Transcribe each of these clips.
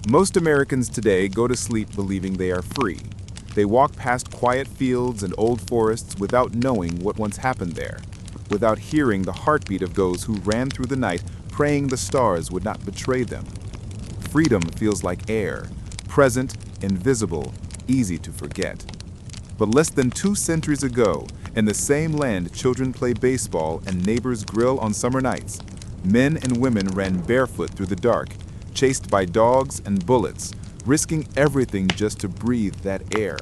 Most Americans today go to sleep believing they are free. They walk past quiet fields and old forests without knowing what once happened there, without hearing the heartbeat of those who ran through the night praying the stars would not betray them. Freedom feels like air, present, invisible, easy to forget. But less than 2 centuries ago, in the same land children play baseball and neighbors grill on summer nights, men and women ran barefoot through the dark, chased by dogs and bullets, risking everything just to breathe that air.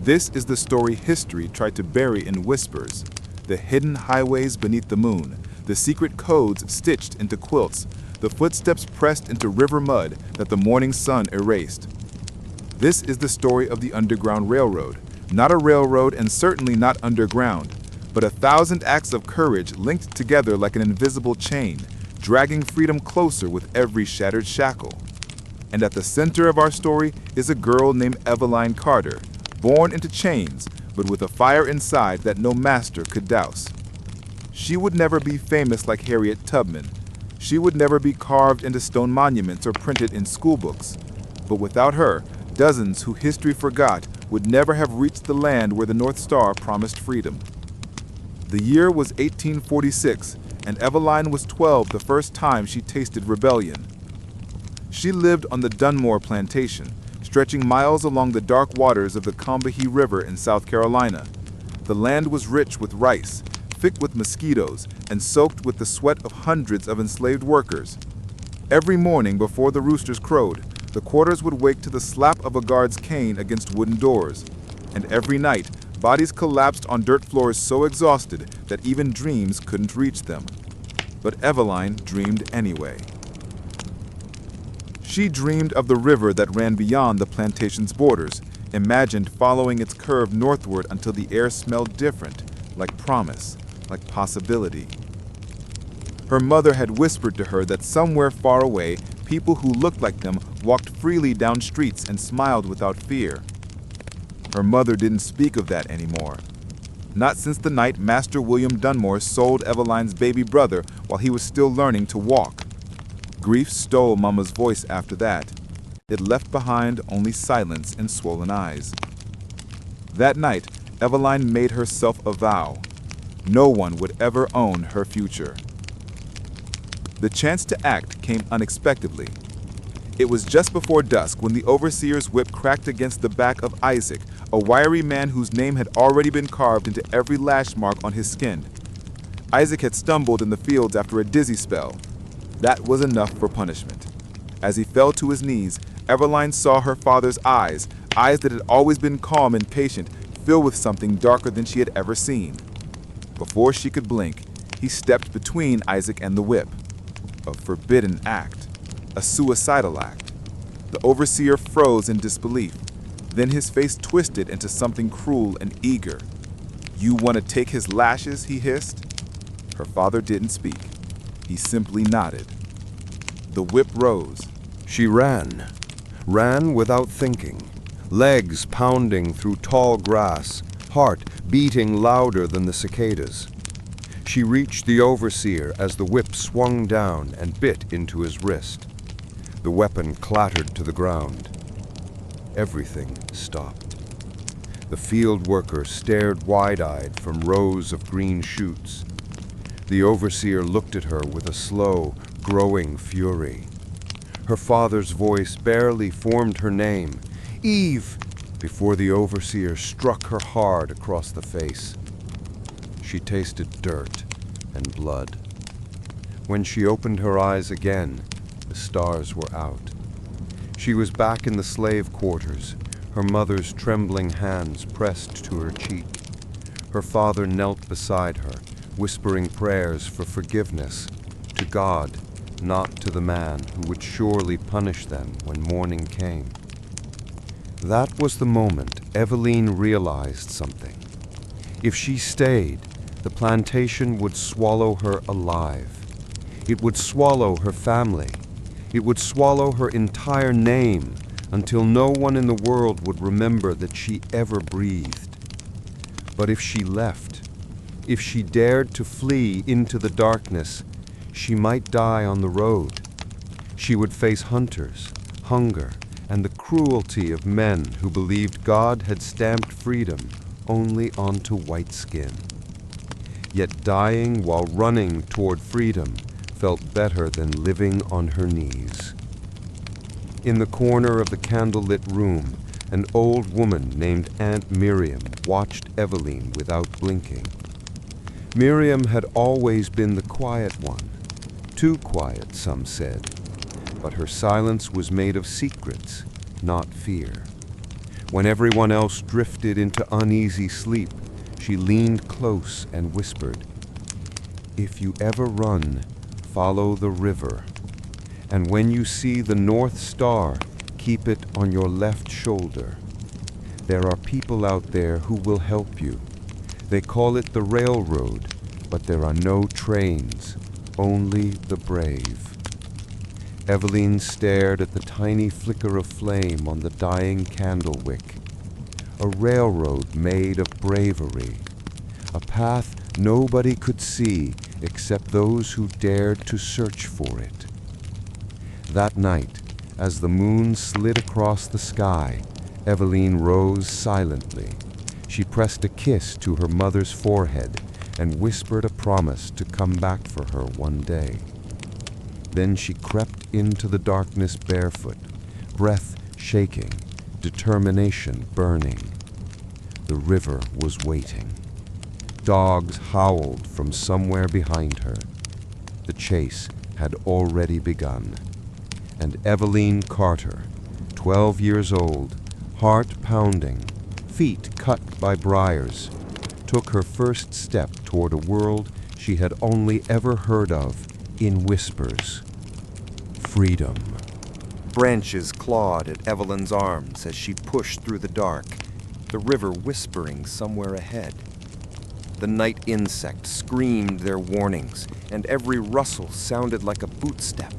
This is the story history tried to bury in whispers, the hidden highways beneath the moon, the secret codes stitched into quilts, the footsteps pressed into river mud that the morning sun erased. This is the story of the Underground Railroad, not a railroad and certainly not underground, but 1,000 acts of courage linked together like an invisible chain, dragging freedom closer with every shattered shackle. And at the center of our story is a girl named Eveline Carter, born into chains, but with a fire inside that no master could douse. She would never be famous like Harriet Tubman. She would never be carved into stone monuments or printed in school books. But without her, dozens who history forgot would never have reached the land where the North Star promised freedom. The year was 1846, and Eveline was 12 the first time she tasted rebellion. She lived on the Dunmore plantation, stretching miles along the dark waters of the Combahee River in South Carolina. The land was rich with rice, thick with mosquitoes, and soaked with the sweat of hundreds of enslaved workers. Every morning before the roosters crowed, the quarters would wake to the slap of a guard's cane against wooden doors. And every night, bodies collapsed on dirt floors so exhausted that even dreams couldn't reach them. But Eveline dreamed anyway. She dreamed of the river that ran beyond the plantation's borders, imagined following its curve northward until the air smelled different, like promise, like possibility. Her mother had whispered to her that somewhere far away, people who looked like them walked freely down streets and smiled without fear. Her mother didn't speak of that anymore. Not since the night Master William Dunmore sold Eveline's baby brother while he was still learning to walk. Grief stole Mama's voice after that. It left behind only silence and swollen eyes. That night, Eveline made herself a vow. No one would ever own her future. The chance to act came unexpectedly. It was just before dusk when the overseer's whip cracked against the back of Isaac, a wiry man whose name had already been carved into every lash mark on his skin. Isaac had stumbled in the fields after a dizzy spell. That was enough for punishment. As he fell to his knees, Eveline saw her father's eyes that had always been calm and patient, fill with something darker than she had ever seen. Before she could blink, he stepped between Isaac and the whip. A forbidden act, a suicidal act. The overseer froze in disbelief. Then his face twisted into something cruel and eager. "You want to take his lashes?" he hissed. Her father didn't speak. He simply nodded. The whip rose. She ran without thinking, legs pounding through tall grass, heart beating louder than the cicadas. She reached the overseer as the whip swung down and bit into his wrist. The weapon clattered to the ground. Everything stopped. The field worker stared wide-eyed from rows of green shoots. The overseer looked at her with a slow, growing fury. Her father's voice barely formed her name, "Eve," before the overseer struck her hard across the face. She tasted dirt and blood. When she opened her eyes again, the stars were out. She was back in the slave quarters, her mother's trembling hands pressed to her cheek. Her father knelt beside her, whispering prayers for forgiveness to God, not to the man who would surely punish them when morning came. That was the moment Eveline realized something. If she stayed, the plantation would swallow her alive. It would swallow her family. It would swallow her entire name until no one in the world would remember that she ever breathed. But if she left, if she dared to flee into the darkness, she might die on the road. She would face hunters, hunger, and the cruelty of men who believed God had stamped freedom only onto white skin. Yet dying while running toward freedom felt better than living on her knees. In the corner of the candlelit room, an old woman named Aunt Miriam watched Eveline without blinking. Miriam had always been the quiet one, too quiet, some said, but her silence was made of secrets, not fear. When everyone else drifted into uneasy sleep, she leaned close and whispered, "If you ever run, follow the river. And when you see the North Star, keep it on your left shoulder. There are people out there who will help you. They call it the railroad, but there are no trains, only the brave." Eveline stared at the tiny flicker of flame on the dying candle wick. A railroad made of bravery, a path nobody could see except those who dared to search for it. That night, as the moon slid across the sky, Eveline rose silently. She pressed a kiss to her mother's forehead and whispered a promise to come back for her one day. Then she crept into the darkness barefoot, breath shaking, determination burning. The river was waiting. Dogs howled from somewhere behind her. The chase had already begun. And Eveline Carter, 12 years old, heart pounding, feet cut by briars, took her first step toward a world she had only ever heard of in whispers. Freedom. Branches clawed at Eveline's arms as she pushed through the dark, the river whispering somewhere ahead. The night insects screamed their warnings, and every rustle sounded like a bootstep.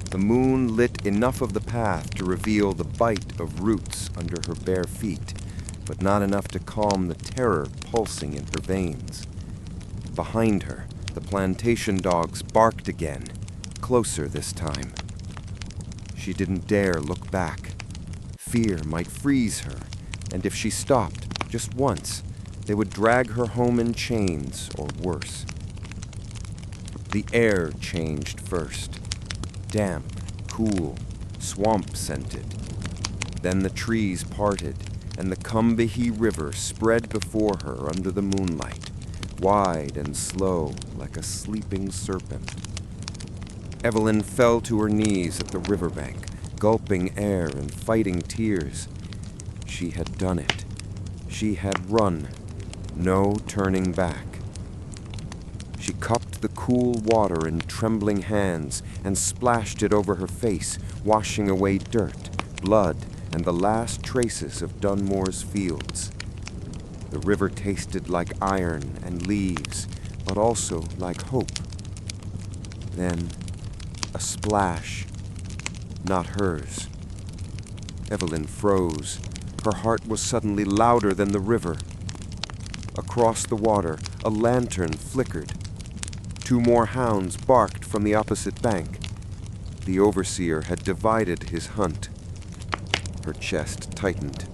The moon lit enough of the path to reveal the bite of roots under her bare feet, but not enough to calm the terror pulsing in her veins. Behind her, the plantation dogs barked again, closer this time. She didn't dare look back. Fear might freeze her, and if she stopped just once, they would drag her home in chains or worse. The air changed first. Damp, cool, swamp-scented. Then the trees parted, and the Combahee River spread before her under the moonlight, wide and slow like a sleeping serpent. Eveline fell to her knees at the riverbank, gulping air and fighting tears. She had done it. She had run. No turning back. She cupped the cool water in trembling hands and splashed it over her face, washing away dirt, blood, and the last traces of Dunmore's fields. The river tasted like iron and leaves, but also like hope. Then, a splash. Not hers. Eveline froze. Her heart was suddenly louder than the river. Across the water, a lantern flickered. 2 more hounds barked from the opposite bank. The overseer had divided his hunt. Her chest tightened.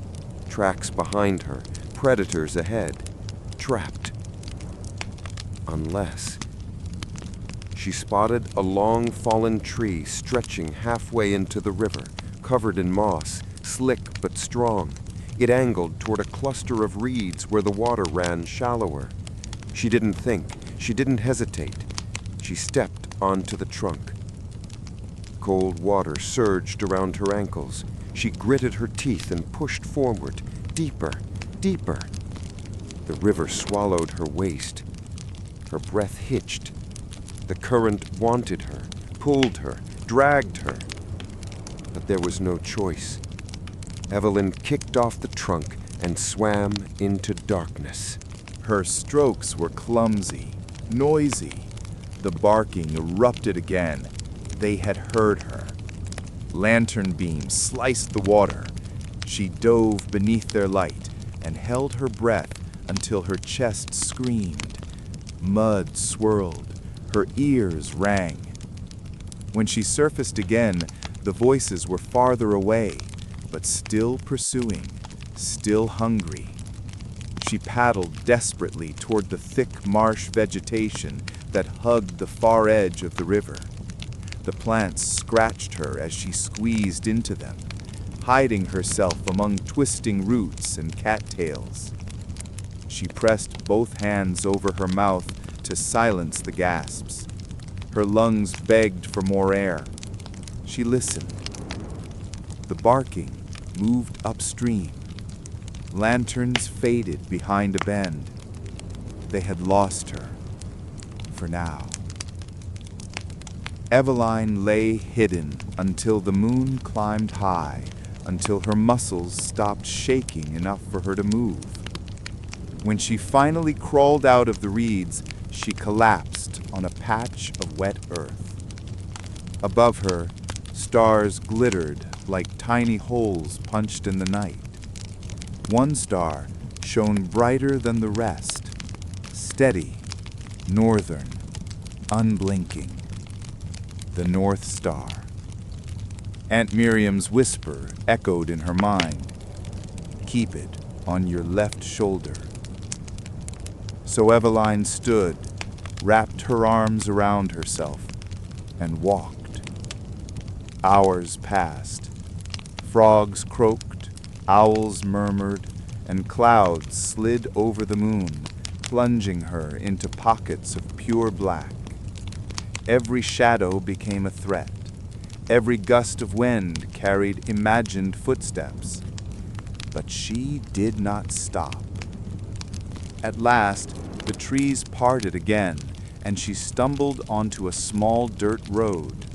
Tracks behind her, predators ahead. Trapped. Unless... She spotted a long fallen tree stretching halfway into the river, covered in moss, slick but strong. It angled toward a cluster of reeds where the water ran shallower. She didn't think. She didn't hesitate. She stepped onto the trunk. Cold water surged around her ankles. She gritted her teeth and pushed forward, deeper, deeper. The river swallowed her waist. Her breath hitched. The current wanted her, pulled her, dragged her. But there was no choice. Eveline kicked off the trunk and swam into darkness. Her strokes were clumsy, noisy. The barking erupted again. They had heard her. Lantern beams sliced the water. She dove beneath their light and held her breath until her chest screamed. Mud swirled. Her ears rang. When she surfaced again, The voices were farther away, but still pursuing, still hungry. She paddled desperately toward the thick marsh vegetation that hugged the far edge of the river. The plants scratched her as she squeezed into them, hiding herself among twisting roots and cattails. She pressed both hands over her mouth to silence the gasps. Her lungs begged for more air. She listened. The barking moved upstream. Lanterns faded behind a bend. They had lost her, for now. Eveline lay hidden until the moon climbed high, until her muscles stopped shaking enough for her to move. When she finally crawled out of the reeds, she collapsed on a patch of wet earth. Above her, stars glittered like tiny holes punched in the night. One star shone brighter than the rest, steady, northern, unblinking. The North Star. Aunt Miriam's whisper echoed in her mind. Keep it on your left shoulder. So Eveline stood, wrapped her arms around herself, and walked. Hours passed. Frogs croaked, owls murmured, and clouds slid over the moon, plunging her into pockets of pure black. Every shadow became a threat. Every gust of wind carried imagined footsteps. But she did not stop. At last, the trees parted again, and she stumbled onto a small dirt road,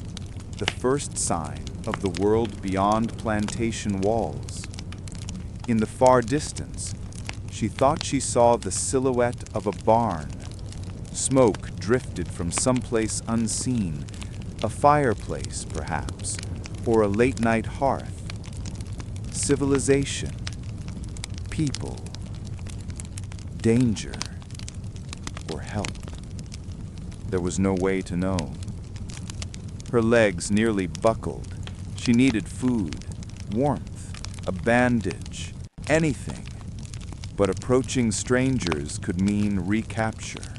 the first sign of the world beyond plantation walls. In the far distance, she thought she saw the silhouette of a barn. Smoke drifted from someplace unseen, a fireplace, perhaps, or a late-night hearth. Civilization, people, danger, or help. There was no way to know. Her legs nearly buckled. She needed food, warmth, a bandage, anything. But approaching strangers could mean recapture.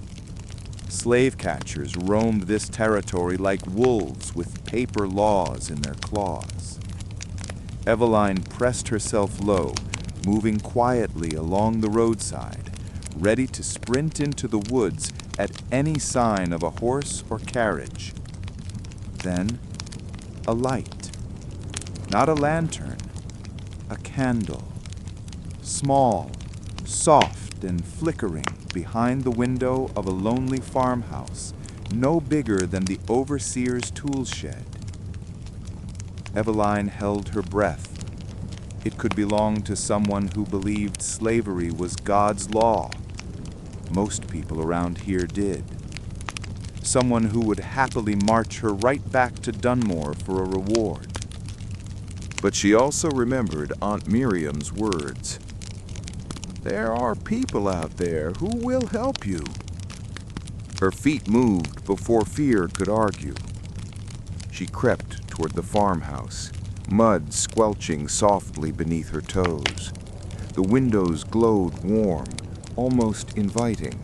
Slave catchers roamed this territory like wolves with paper laws in their claws. Eveline pressed herself low, moving quietly along the roadside, ready to sprint into the woods at any sign of a horse or carriage. Then, a light. Not a lantern, a candle. Small, soft and flickering behind the window of a lonely farmhouse, no bigger than the overseer's tool shed. Eveline held her breath. It could belong to someone who believed slavery was God's law. Most people around here did. Someone who would happily march her right back to Dunmore for a reward. But she also remembered Aunt Miriam's words. There are people out there who will help you. Her feet moved before fear could argue. She crept toward the farmhouse, mud squelching softly beneath her toes. The windows glowed warm, almost inviting.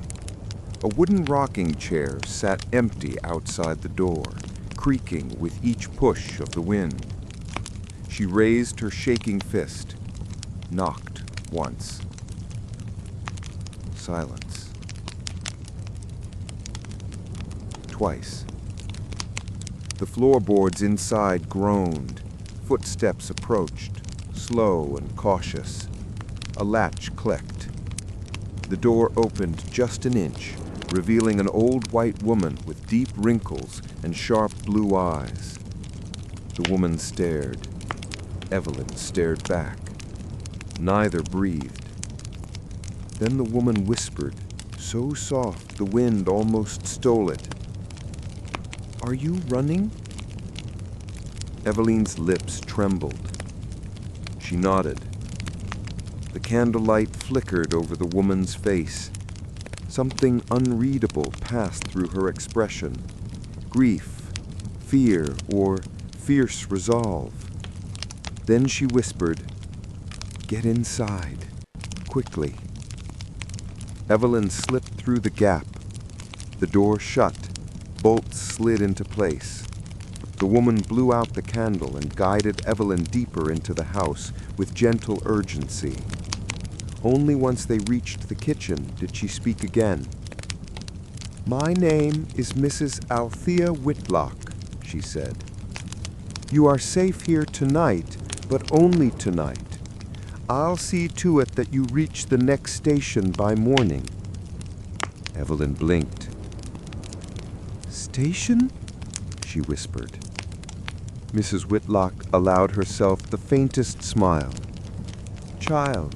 A wooden rocking chair sat empty outside the door, creaking with each push of the wind. She raised her shaking fist, knocked once. Silence. Twice. The floorboards inside groaned. Footsteps approached, slow and cautious. A latch clicked. The door opened just an inch, revealing an old white woman with deep wrinkles and sharp blue eyes. The woman stared. Eveline stared back. Neither breathed. Then the woman whispered, so soft the wind almost stole it. Are you running? Eveline's lips trembled. She nodded. The candlelight flickered over the woman's face. Something unreadable passed through her expression. Grief, fear, or fierce resolve. Then she whispered, "Get inside, quickly." Evelyn slipped through the gap. The door shut, bolts slid into place. The woman blew out the candle and guided Evelyn deeper into the house with gentle urgency. Only once they reached the kitchen did she speak again. "My name is Mrs. Althea Whitlock," she said. "You are safe here tonight, but only tonight. I'll see to it that you reach the next station by morning." Evelyn blinked. "Station?" she whispered. Mrs. Whitlock allowed herself the faintest smile. "Child,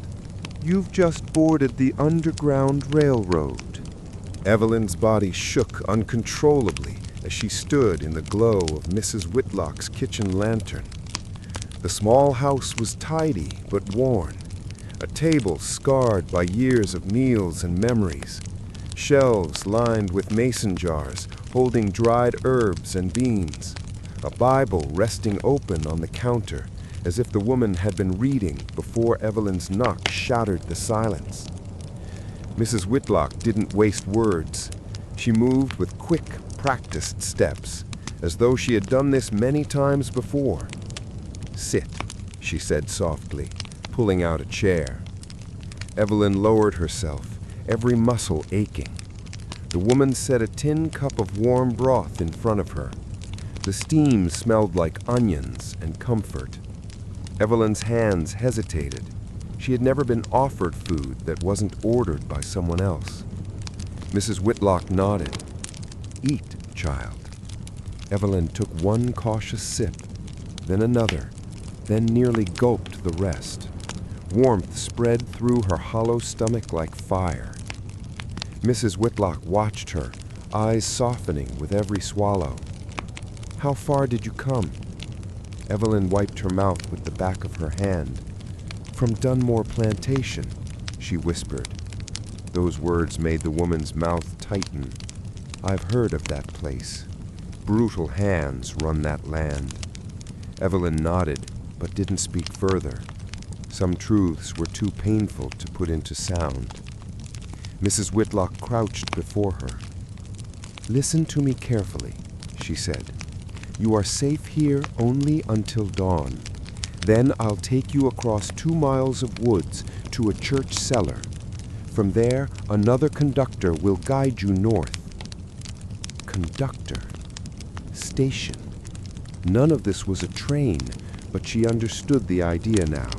you've just boarded the Underground Railroad." Evelyn's body shook uncontrollably as she stood in the glow of Mrs. Whitlock's kitchen lantern. The small house was tidy but worn, a table scarred by years of meals and memories, shelves lined with mason jars holding dried herbs and beans, a Bible resting open on the counter as if the woman had been reading before Evelyn's knock shattered the silence. Mrs. Whitlock didn't waste words. She moved with quick, practiced steps, as though she had done this many times before. "Sit," she said softly, pulling out a chair. Evelyn lowered herself, every muscle aching. The woman set a tin cup of warm broth in front of her. The steam smelled like onions and comfort. Evelyn's hands hesitated. She had never been offered food that wasn't ordered by someone else. Mrs. Whitlock nodded. "Eat, child." Evelyn took one cautious sip, then another, then nearly gulped the rest. Warmth spread through her hollow stomach like fire. Mrs. Whitlock watched her, eyes softening with every swallow. "How far did you come?" Evelyn wiped her mouth with the back of her hand. "From Dunmore Plantation," she whispered. Those words made the woman's mouth tighten. "I've heard of that place. Brutal hands run that land." Evelyn nodded, but didn't speak further. Some truths were too painful to put into sound. Mrs. Whitlock crouched before her. "Listen to me carefully," she said. "You are safe here only until dawn. Then I'll take you across 2 miles of woods to a church cellar. From there, another conductor will guide you north." Conductor. Station. None of this was a train, but she understood the idea now.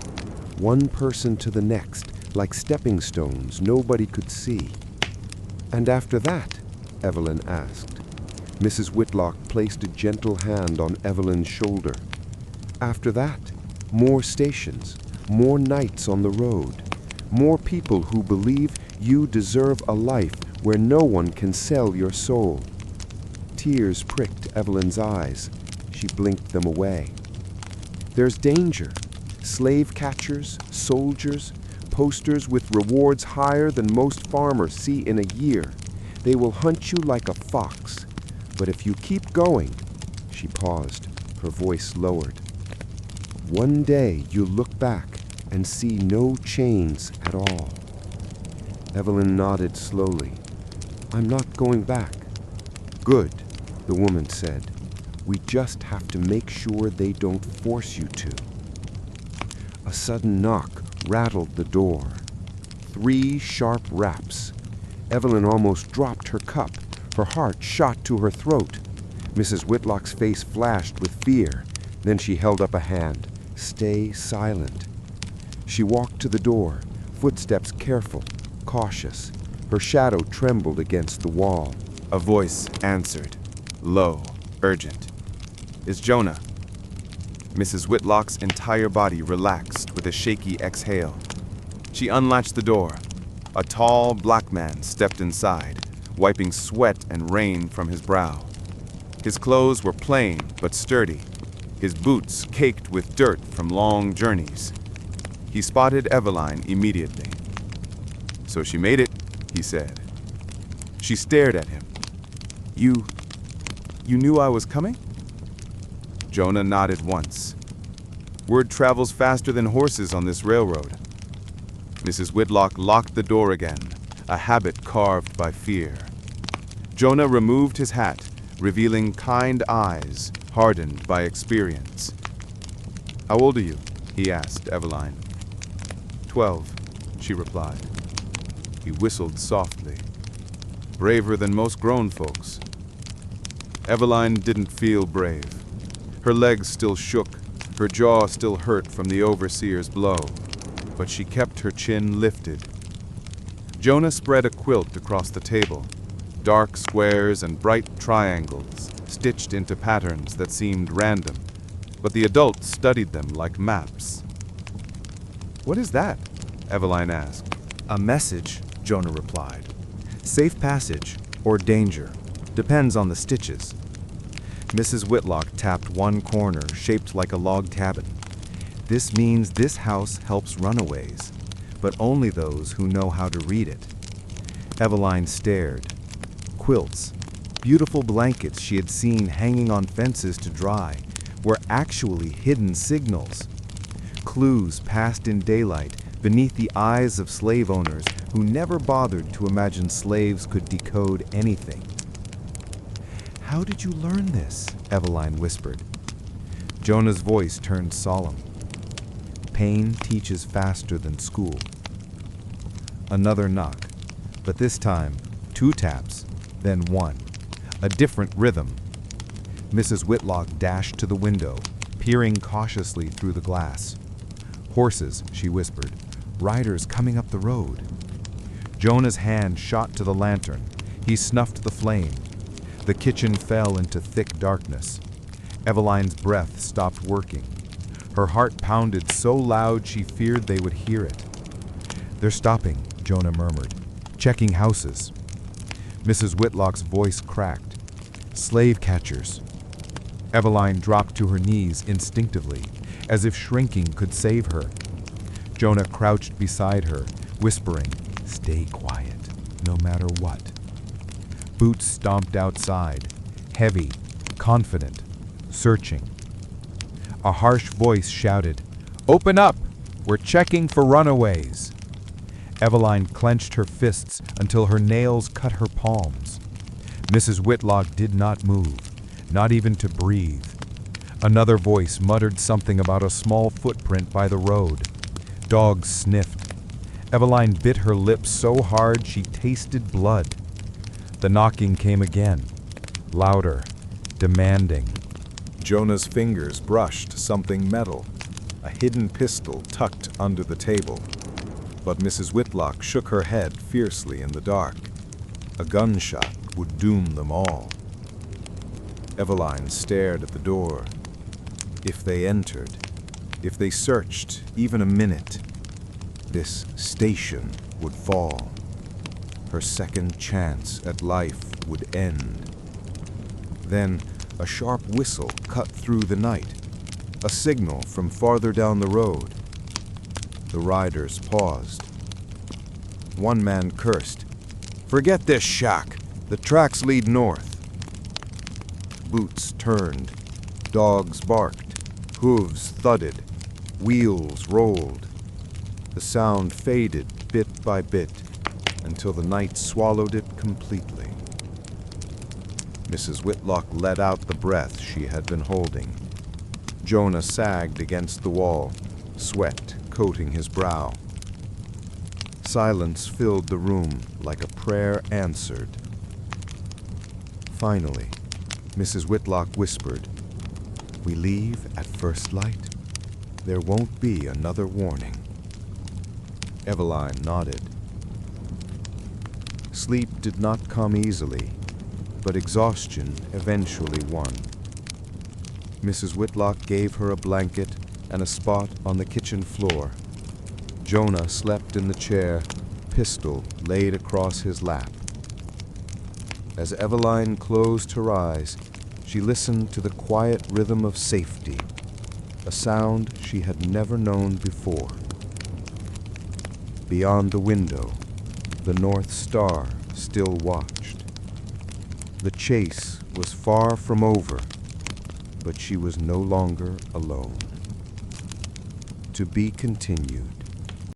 One person to the next, like stepping stones nobody could see. "And after that?" Evelyn asked. Mrs. Whitlock placed a gentle hand on Evelyn's shoulder. "After that, more stations, more nights on the road, more people who believe you deserve a life where no one can sell your soul." Tears pricked Evelyn's eyes. She blinked them away. "There's danger. Slave catchers, soldiers, posters with rewards higher than most farmers see in a year. They will hunt you like a fox. But if you keep going," she paused, her voice lowered, "one day you'll look back and see no chains at all." Evelyn nodded slowly. "I'm not going back." "Good," the woman said. "We just have to make sure they don't force you to." A sudden knock rattled the door. 3 sharp raps. Evelyn almost dropped her cup. Her heart shot to her throat. Mrs. Whitlock's face flashed with fear. Then she held up a hand. "Stay silent." She walked to the door, footsteps careful, cautious. Her shadow trembled against the wall. A voice answered, low, urgent. "It's Jonah." Mrs. Whitlock's entire body relaxed with a shaky exhale. She unlatched the door. A tall, black man stepped inside, wiping sweat and rain from his brow. His clothes were plain but sturdy, his boots caked with dirt from long journeys. He spotted Eveline immediately. "So she made it," he said. She stared at him. You knew I was coming?" Jonah nodded once. Word travels faster than horses on this railroad. Mrs. Whitlock locked the door again, a habit carved by fear. Jonah removed his hat, revealing kind eyes, hardened by experience. "How old are you?" he asked Eveline. 12, she replied. He whistled softly. Braver than most grown folks. Eveline didn't feel brave. Her legs still shook, her jaw still hurt from the overseer's blow, but she kept her chin lifted. Jonah spread a quilt across the table, dark squares and bright triangles stitched into patterns that seemed random, but the adult studied them like maps. "What is that?" Eveline asked. "A message," Jonah replied. "Safe passage or danger. Depends on the stitches." Mrs. Whitlock tapped one corner shaped like a log cabin. "This means this house helps runaways, but only those who know how to read it." Eveline stared. Quilts, beautiful blankets she had seen hanging on fences to dry, were actually hidden signals. Clues passed in daylight beneath the eyes of slave owners who never bothered to imagine slaves could decode anything. "How did you learn this?" Eveline whispered. Jonah's voice turned solemn. "Pain teaches faster than school." Another knock, but this time 2 taps, then 1, a different rhythm. Mrs. Whitlock dashed to the window, peering cautiously through the glass. "Horses," she whispered. "Riders coming up the road." Jonah's hand shot to the lantern. He snuffed the flame. The kitchen fell into thick darkness. Eveline's breath stopped working. Her heart pounded so loud she feared they would hear it. "They're stopping," Jonah murmured. "Checking houses." Mrs. Whitlock's voice cracked. "Slave catchers." Eveline dropped to her knees instinctively, as if shrinking could save her. Jonah crouched beside her, whispering, "Stay quiet, no matter what." Boots stomped outside, heavy, confident, searching. A harsh voice shouted, "Open up! We're checking for runaways." Eveline clenched her fists until her nails cut her palms. Mrs. Whitlock did not move, not even to breathe. Another voice muttered something about a small footprint by the road. Dogs sniffed. Eveline bit her lips so hard she tasted blood. The knocking came again, louder, demanding. Jonah's fingers brushed something metal, a hidden pistol tucked under the table. But Mrs. Whitlock shook her head fiercely in the dark. A gunshot would doom them all. Eveline stared at the door. If they entered, if they searched even a minute, this station would fall. Her second chance at life would end. Then a sharp whistle cut through the night, a signal from farther down the road. The riders paused. One man cursed, "Forget this shack. The tracks lead north." Boots turned. Dogs barked. Hooves thudded. Wheels rolled. The sound faded bit by bit until the night swallowed it completely. Mrs. Whitlock let out the breath she had been holding. Jonah sagged against the wall, sweat coating his brow. Silence filled the room like a prayer answered. Finally, Mrs. Whitlock whispered, "We leave at first light. There won't be another warning." Eveline nodded. Sleep did not come easily, but exhaustion eventually won. Mrs. Whitlock gave her a blanket and a spot on the kitchen floor. Jonah slept in the chair, pistol laid across his lap. As Eveline closed her eyes, she listened to the quiet rhythm of safety, a sound she had never known before. Beyond the window, the North Star still watched. The chase was far from over, but she was no longer alone. To be continued.